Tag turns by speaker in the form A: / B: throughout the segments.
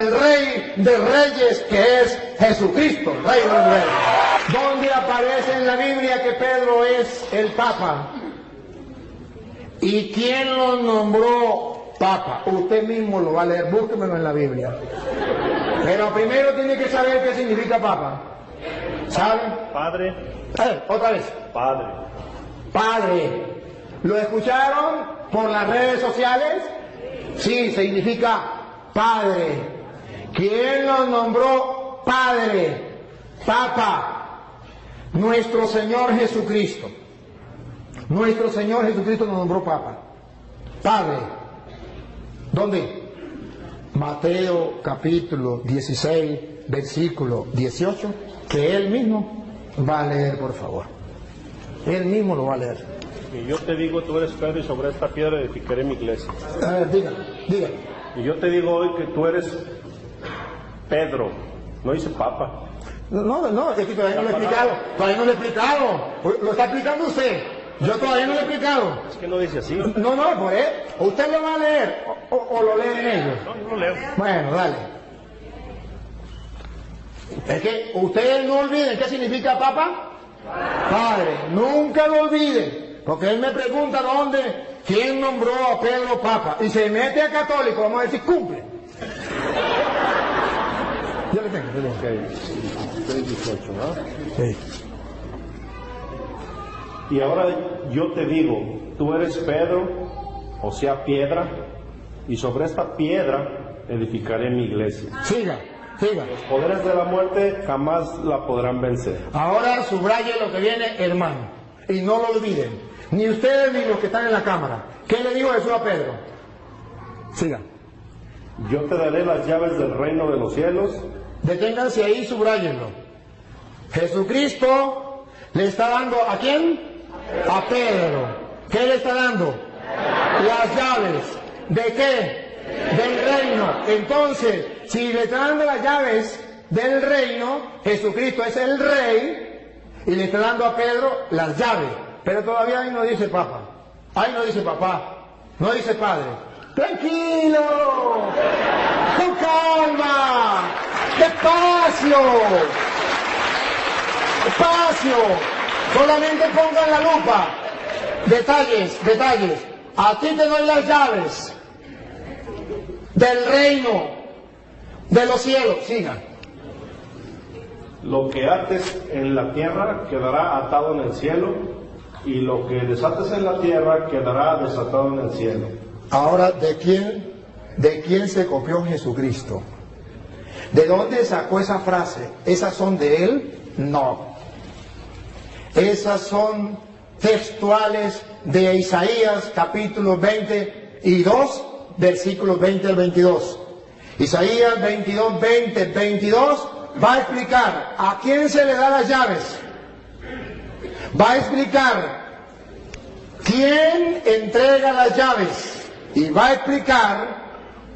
A: el Rey de Reyes, que es Jesucristo, Rey de los Reyes. ¿Dónde aparece en la Biblia que Pedro es el Papa? ¿Y quién lo nombró Papa? Usted mismo lo va a leer, búsquemelo en la Biblia. Pero primero tiene que saber qué significa Papa. ¿Sabe?
B: Padre.
A: Otra vez.
B: Padre.
A: Padre. ¿Lo escucharon por las redes sociales? Sí, significa Padre. ¿Quién lo nombró Padre? Papa. Nuestro Señor Jesucristo. Nuestro Señor Jesucristo nos nombró Papa. Padre. ¿Dónde? Mateo capítulo 16, versículo 18, que él mismo va a leer, por favor. Él mismo lo va a leer.
B: Y yo te digo, tú eres Pedro, y sobre esta piedra edificaré mi iglesia.
A: A ver, dígalo.
B: Y yo te digo hoy que tú eres Pedro, no dice Papa.
A: No, es que todavía no lo he explicado. Todavía no lo he explicado. Lo está explicando usted. Yo todavía no lo he explicado.
B: Es que no dice así.
A: No, por él. ¿Usted lo va a leer o lo leen ellos?
B: No, yo lo leo.
A: Bueno, dale. Es que ustedes no olviden qué significa Papa. Padre. Nunca lo olviden. Porque él me pregunta quién nombró a Pedro Papa. Y se mete a católico, vamos a decir, cumple. Yo le tengo.
B: Ok, 18, ¿no?
A: Sí.
B: Y ahora yo te digo, tú eres Pedro, o sea, piedra, y sobre esta piedra edificaré mi iglesia.
A: Siga.
B: Los poderes de la muerte jamás la podrán vencer.
A: Ahora subraye lo que viene, hermano, y no lo olviden, ni ustedes ni los que están en la cámara. ¿Qué le dijo Jesús a Pedro? Siga.
B: Yo te daré las llaves del reino de los cielos.
A: Deténganse ahí, subrayenlo. Jesucristo le está dando ¿a quién? A Pedro. ¿Qué le está dando? Las llaves. ¿De qué? Del reino. Entonces, si le está dando las llaves del reino, Jesucristo es el rey y le está dando a Pedro las llaves. Pero todavía ahí no dice Papa. Ahí no dice papá. No dice padre. ¡Tranquilo! ¡Con calma! ¡Despacio! ¡Despacio! Solamente pongan la lupa. Detalles. Aquí te doy las llaves del reino de los cielos. Sigan.
B: Lo que ates en la tierra quedará atado en el cielo, y lo que desates en la tierra quedará desatado en el cielo. Ahora,
A: ¿de quién se copió Jesucristo? ¿De dónde sacó esa frase? ¿Esas son de él? No. Esas son textuales de Isaías capítulo 22, versículos 20 al 22. Isaías 22, 20, 22 va a explicar a quién se le da las llaves. Va a explicar quién entrega las llaves. Y va a explicar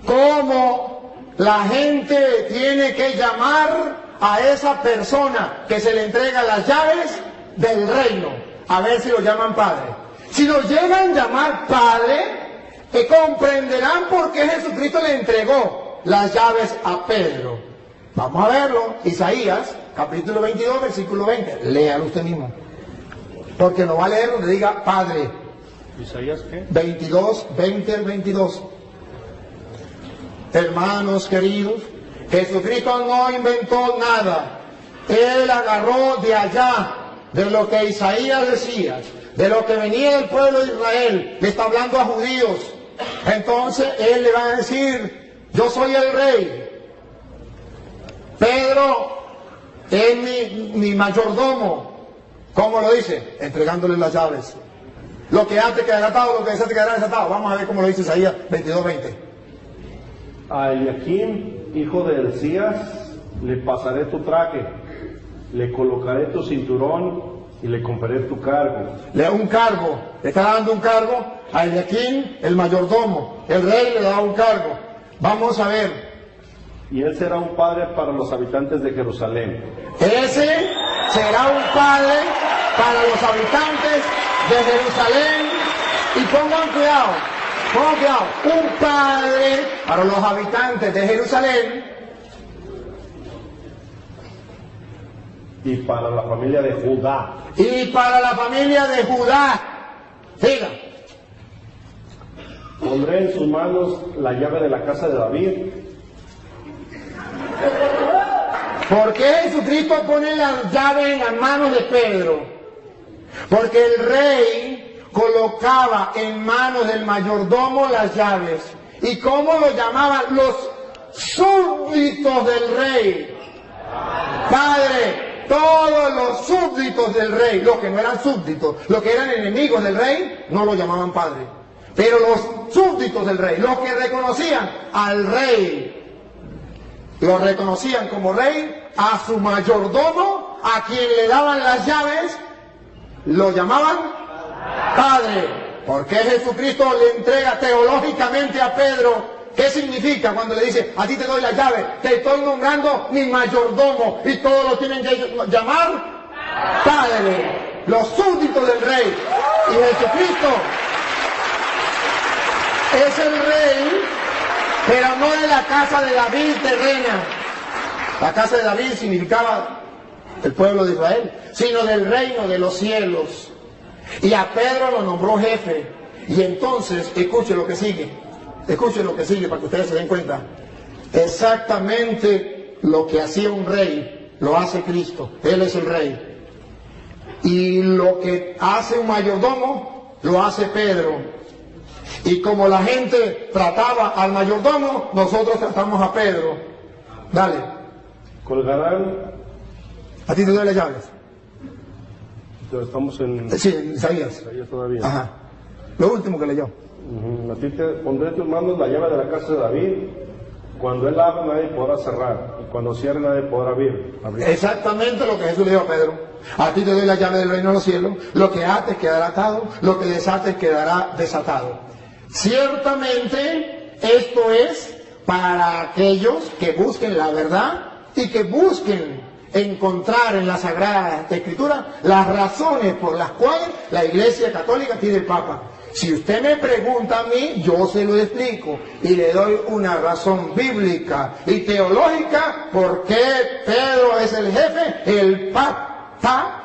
A: cómo la gente tiene que llamar a esa persona que se le entrega las llaves del reino. A ver si lo llaman padre. Si lo llegan a llamar padre, comprenderán por qué Jesucristo le entregó las llaves a Pedro. Vamos a verlo. Isaías, capítulo 22, versículo 20. Léalo usted mismo. Porque no va a leer donde diga padre.
B: ¿Isaías qué?
A: 22, 20 al 22. Hermanos queridos, Jesucristo no inventó nada. Él agarró de allá, de lo que Isaías decía, de lo que venía del pueblo de Israel. Le está hablando a judíos. Entonces él le va a decir, yo soy el rey. Pedro es mi mayordomo. ¿Cómo lo dice? Entregándole las llaves. Lo que antes quedará atado, lo que desate quedará desatado. Vamos a ver cómo lo dice Isaías 22:20.
B: A Eliakim, hijo de Elías, le pasaré tu traje, le colocaré tu cinturón y le conferiré tu cargo. Le da un cargo, le está dando un cargo a Eliakim, el mayordomo. El rey le da un cargo. Vamos a ver. Y él será un padre para los habitantes de Jerusalén. Ese será un padre para los habitantes de Jerusalén. Y pongan cuidado,
A: Pongan cuidado, un padre para los habitantes de Jerusalén
B: y para la familia de Judá.
A: Y para la familia de Judá. Diga.
B: Pondré en sus manos la llave de la casa de David.
A: ¿Por qué Jesucristo pone la llave en las manos de Pedro? Porque el rey colocaba en manos del mayordomo las llaves. ¿Y cómo lo llamaban? Los súbditos del rey. Padre, todos los súbditos del rey, los que no eran súbditos, los que eran enemigos del rey, no lo llamaban padre. Pero los súbditos del rey, los que reconocían al rey, lo reconocían como rey, a su mayordomo, a quien le daban las llaves, lo llamaban padre. Porque Jesucristo le entrega teológicamente a Pedro. ¿Qué significa cuando le dice, a ti te doy la llave, te estoy nombrando mi mayordomo y todos lo tienen que llamar padre? Los súbditos del rey. Y Jesucristo es el rey, pero no de la casa de David terrena. La casa de David significaba el pueblo de Israel, sino del reino de los cielos. Y a Pedro lo nombró jefe. Y entonces, escuche lo que sigue. Escuchen lo que sigue para que ustedes se den cuenta. Exactamente lo que hacía un rey, lo hace Cristo. Él es el rey. Y lo que hace un mayordomo, lo hace Pedro. Y como la gente trataba al mayordomo, nosotros tratamos a Pedro. Dale.
B: Colgarán.
A: ¿A ti te doy las llaves?
B: Estamos en...
A: Sí, en Isaías.
B: Isaías todavía.
A: Ajá. Lo último que leyó.
B: A ti te pondré en tus manos la llave de la casa de David. Cuando él abra, nadie podrá cerrar. Y cuando cierre, nadie podrá abrir.
A: Exactamente lo que Jesús le dijo a Pedro. A ti te doy la llave del reino de los cielos. Lo que ates quedará atado. Lo que desates quedará desatado. Ciertamente, esto es para aquellos que busquen la verdad y que busquen encontrar en la Sagrada Escritura las razones por las cuales la Iglesia Católica tiene el Papa. Si usted me pregunta a mí, yo se lo explico y le doy una razón bíblica y teológica por qué Pedro es el jefe, el papá,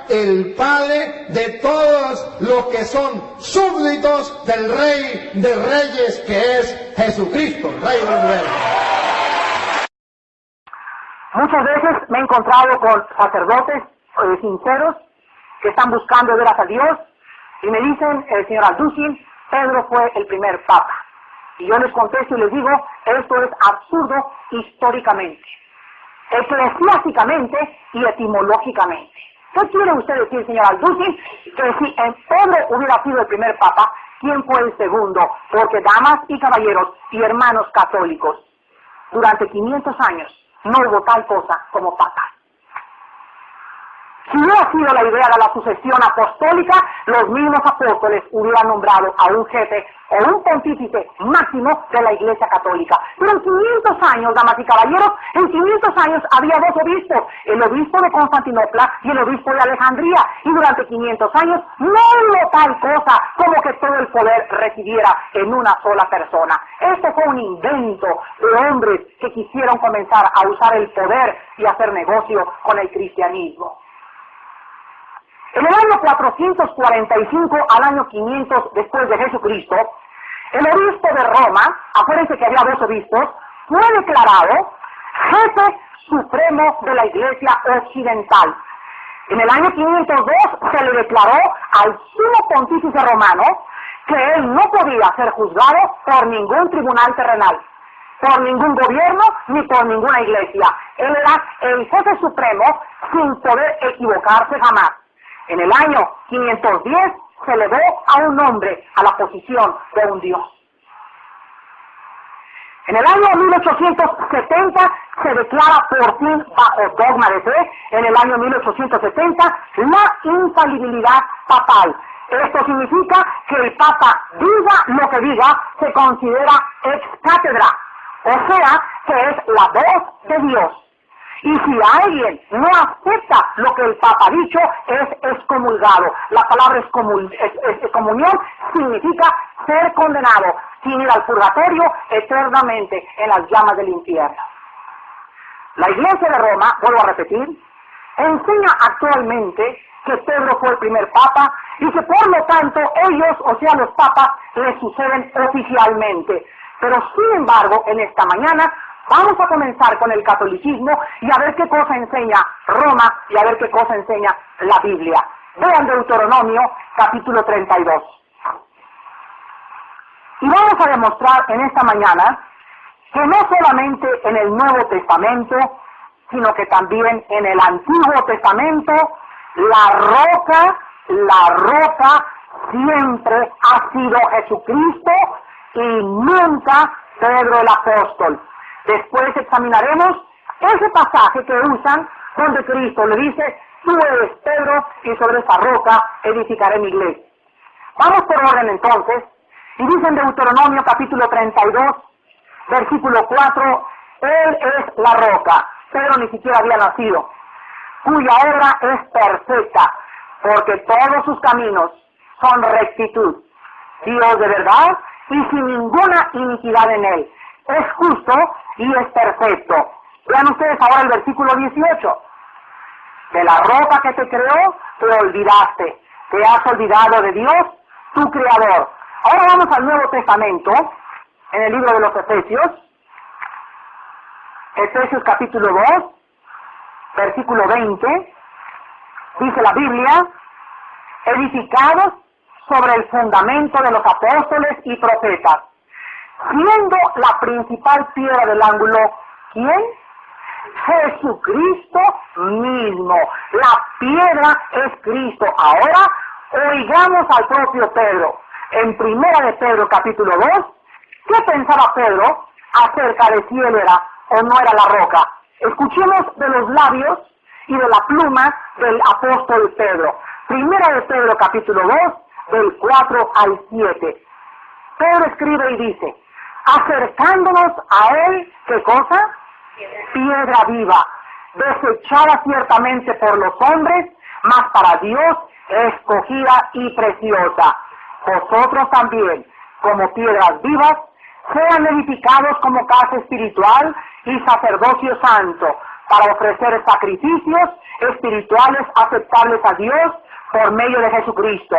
A: el padre de todos los que son súbditos del Rey de Reyes, que es Jesucristo, Rey de los Reyes.
C: Muchas veces me he encontrado con sacerdotes sinceros que están buscando veras a Dios y me dicen, señor Alducin, Pedro fue el primer papa. Y yo les contesto y les digo, esto es absurdo históricamente, eclesiásticamente y etimológicamente. ¿Qué quiere usted decir, señor Alducin? Que si Pedro hubiera sido el primer papa, ¿quién fue el segundo? Porque damas y caballeros y hermanos católicos, durante 500 años no hubo tal cosa como papa. Si hubiera sido la idea de la sucesión apostólica, los mismos apóstoles hubieran nombrado a un jefe o un pontífice máximo de la Iglesia Católica. Pero en 500 años, damas y caballeros, en 500 años había dos obispos, el obispo de Constantinopla y el obispo de Alejandría. Y durante 500 años no hubo tal cosa como que todo el poder residiera en una sola persona. Esto fue un invento de hombres que quisieron comenzar a usar el poder y hacer negocio con el cristianismo. En el año 445 al año 500 después de Jesucristo, el obispo de Roma, acuérdense que había dos obispos, fue declarado jefe supremo de la Iglesia Occidental. En el año 502 se le declaró al sumo pontífice romano que él no podía ser juzgado por ningún tribunal terrenal, por ningún gobierno ni por ninguna iglesia. Él era el jefe supremo sin poder equivocarse jamás. En el año 510 se elevó a un hombre a la posición de un dios. En el año 1870 se declara por fin, bajo dogma de fe, en el año 1870, la infalibilidad papal. Esto significa que el Papa diga lo que diga, se considera ex cátedra, o sea, que es la voz de Dios. Y si alguien no acepta lo que el Papa ha dicho, es excomulgado. La palabra excomunión significa ser condenado, sin ir al purgatorio eternamente en las llamas del infierno. La Iglesia de Roma, vuelvo a repetir, enseña actualmente que Pedro fue el primer papa y que por lo tanto ellos, o sea los papas, le suceden oficialmente. Pero sin embargo, en esta mañana vamos a comenzar con el catolicismo y a ver qué cosa enseña Roma y a ver qué cosa enseña la Biblia. Vean Deuteronomio capítulo 32. Y vamos a demostrar en esta mañana que no solamente en el Nuevo Testamento, sino que también en el Antiguo Testamento, la roca siempre ha sido Jesucristo y nunca Pedro el apóstol. Después examinaremos ese pasaje que usan donde Cristo le dice: tú eres Pedro y sobre esa roca edificaré mi iglesia. Vamos por orden entonces, y dice en Deuteronomio capítulo 32, versículo 4, Él es la roca. Pedro ni siquiera había nacido, cuya obra es perfecta, porque todos sus caminos son rectitud. Dios de verdad y sin ninguna iniquidad en él. Es justo y es perfecto. Vean ustedes ahora el versículo 18. De la roca que te creó, te olvidaste. Te has olvidado de Dios, tu Creador. Ahora vamos al Nuevo Testamento, en el libro de los Efesios. Efesios capítulo 2, versículo 20. Dice la Biblia: edificados sobre el fundamento de los apóstoles y profetas, siendo la principal piedra del ángulo, ¿quién? Jesucristo mismo. La piedra es Cristo. Ahora oigamos al propio Pedro. En primera de Pedro capítulo 2, ¿qué pensaba Pedro acerca de si él era o no era la roca? Escuchemos de los labios y de la pluma del apóstol Pedro. Primera de Pedro capítulo 2, del 4 al 7. Pedro escribe y dice: acercándonos a él, ¿qué cosa? Piedra viva, desechada ciertamente por los hombres, mas para Dios escogida y preciosa. Vosotros también, como piedras vivas, sean edificados como casa espiritual y sacerdocio santo, para ofrecer sacrificios espirituales aceptables a Dios por medio de Jesucristo.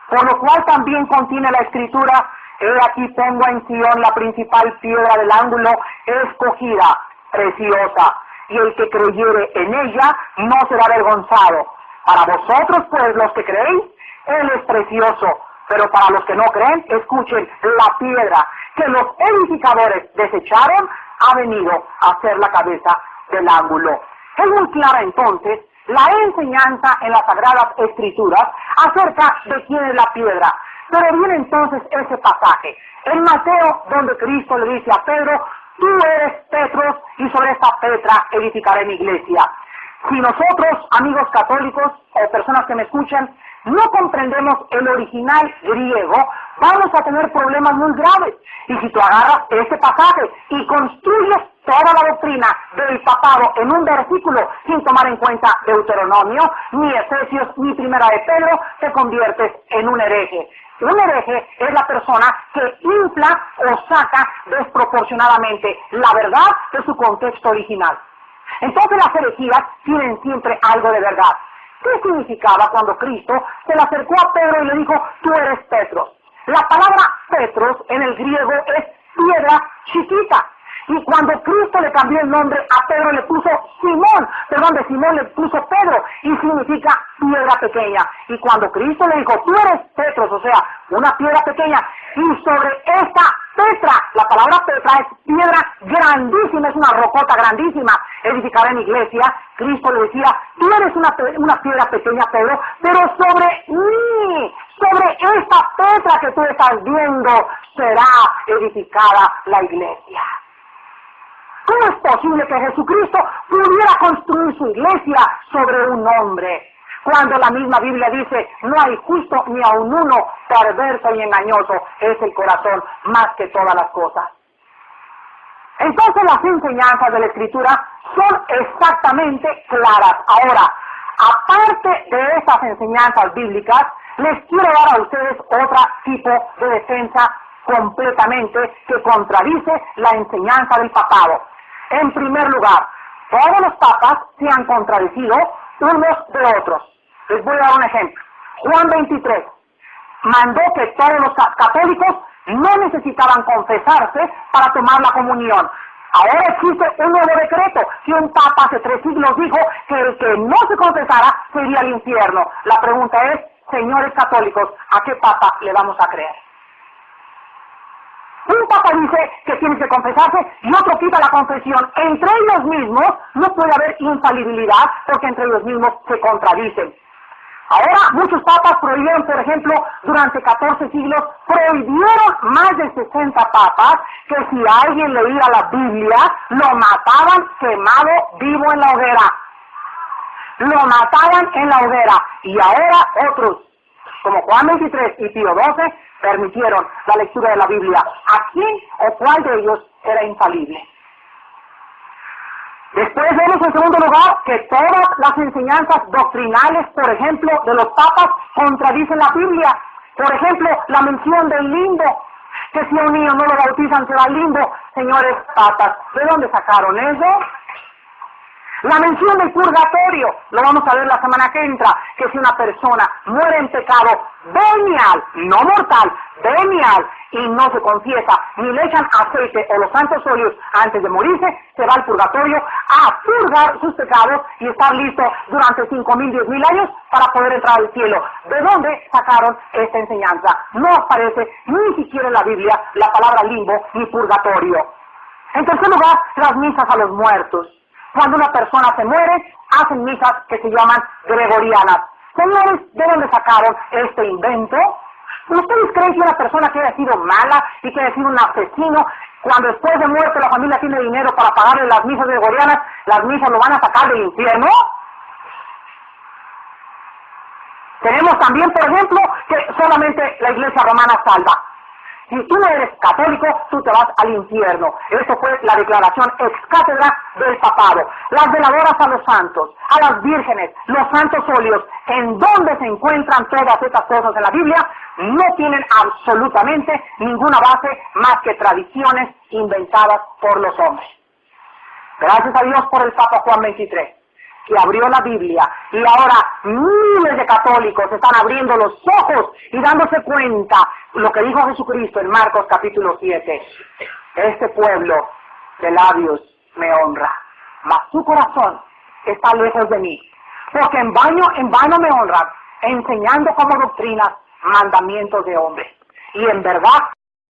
C: Por lo cual también contiene la Escritura: he aquí pongo en Sion la principal piedra del ángulo, escogida, preciosa, y el que creyere en ella no será avergonzado. Para vosotros, pues, los que creéis, él es precioso, pero para los que no creen, escuchen, la piedra que los edificadores desecharon ha venido a ser la cabeza del ángulo. Es muy clara entonces la enseñanza en las Sagradas Escrituras acerca de quién es la piedra. Pero viene entonces ese pasaje en Mateo, donde Cristo le dice a Pedro: tú eres Petros y sobre esta Petra edificaré mi iglesia. Si nosotros, amigos católicos o personas que me escuchan, no comprendemos el original griego, vamos a tener problemas muy graves. Y si tú agarras este pasaje y construyes toda la doctrina del papado en un versículo sin tomar en cuenta Deuteronomio, ni Efesios, ni Primera de Pedro, te conviertes en un hereje. Un hereje es la persona que infla o saca desproporcionadamente la verdad de su contexto original. Entonces las herejías tienen siempre algo de verdad. ¿Qué significaba cuando Cristo se le acercó a Pedro y le dijo: tú eres Petros? La palabra Petros en el griego es piedra chiquita. Y cuando Cristo le cambió el nombre a Pedro, le puso Simón, de Simón le puso Pedro, y significa piedra pequeña. Y cuando Cristo le dijo: tú eres Petros, o sea, una piedra pequeña, y sobre esta Petra, la palabra Petra es piedra grandísima, es una rocota grandísima, edificaré mi iglesia. Cristo le decía: tú eres una piedra pequeña, Pedro, pero sobre mí, sobre esta Petra que tú estás viendo, será edificada la iglesia. ¿Cómo es posible que Jesucristo pudiera construir su iglesia sobre un hombre? Cuando la misma Biblia dice: no hay justo ni aun uno, perverso y engañoso es el corazón más que todas las cosas. Entonces las enseñanzas de la Escritura son exactamente claras. Ahora, aparte de estas enseñanzas bíblicas, les quiero dar a ustedes otro tipo de defensa completamente que contradice la enseñanza del papado. En primer lugar, todos los papas se han contradecido unos de otros. Les voy a dar un ejemplo. Juan 23 mandó que todos los católicos no necesitaban confesarse para tomar la comunión. Ahora existe un nuevo decreto que un papa hace 3 siglos dijo que el que no se confesara se iría al infierno. La pregunta es, señores católicos, ¿a qué papa le vamos a creer? Un papa dice que tiene que confesarse y otro quita la confesión. Entre ellos mismos no puede haber infalibilidad porque entre ellos mismos se contradicen. Ahora, muchos papas prohibieron, por ejemplo, durante 14 siglos, prohibieron más de 60 papas que si alguien leía la Biblia, lo mataban quemado vivo en la hoguera. Lo mataban en la hoguera. Y ahora otros, como Juan 23 y Pío XII, permitieron la lectura de la Biblia. ¿A quién o cuál de ellos era infalible? Después vemos en segundo lugar que todas las enseñanzas doctrinales, por ejemplo, de los papas, contradicen la Biblia. Por ejemplo, la mención del limbo, que si a un niño no lo bautizan se va al limbo. Señores papas, ¿de dónde sacaron eso? La mención del purgatorio, lo vamos a ver la semana que entra, que si una persona muere en pecado venial, no mortal, venial, y no se confiesa, ni le echan aceite o los santos óleos antes de morirse, se va al purgatorio a purgar sus pecados y estar listo durante 5.000, 10.000 años para poder entrar al cielo. ¿De dónde sacaron esta enseñanza? No aparece ni siquiera en la Biblia la palabra limbo ni purgatorio. En tercer lugar, las misas a los muertos. Cuando una persona se muere, hacen misas que se llaman gregorianas. Señores, ¿de dónde sacaron este invento? ¿Ustedes creen que una persona que haya sido mala y que haya sido un asesino, cuando después de muerte la familia tiene dinero para pagarle las misas gregorianas, las misas lo van a sacar del infierno? Tenemos también, por ejemplo, que solamente la Iglesia romana salva. Si tú no eres católico, tú te vas al infierno. Eso fue la declaración ex cátedra del papado. Las veladoras a los santos, a las vírgenes, los santos óleos, en donde se encuentran todas estas cosas en la Biblia, no tienen absolutamente ninguna base más que tradiciones inventadas por los hombres. Gracias a Dios por el Papa Juan 23. Que abrió la Biblia, y ahora miles de católicos están abriendo los ojos y dándose cuenta lo que dijo Jesucristo en Marcos capítulo 7. Este pueblo de labios me honra, mas su corazón está lejos de mí, porque en vano me honran, enseñando como doctrinas mandamientos de hombres. Y en verdad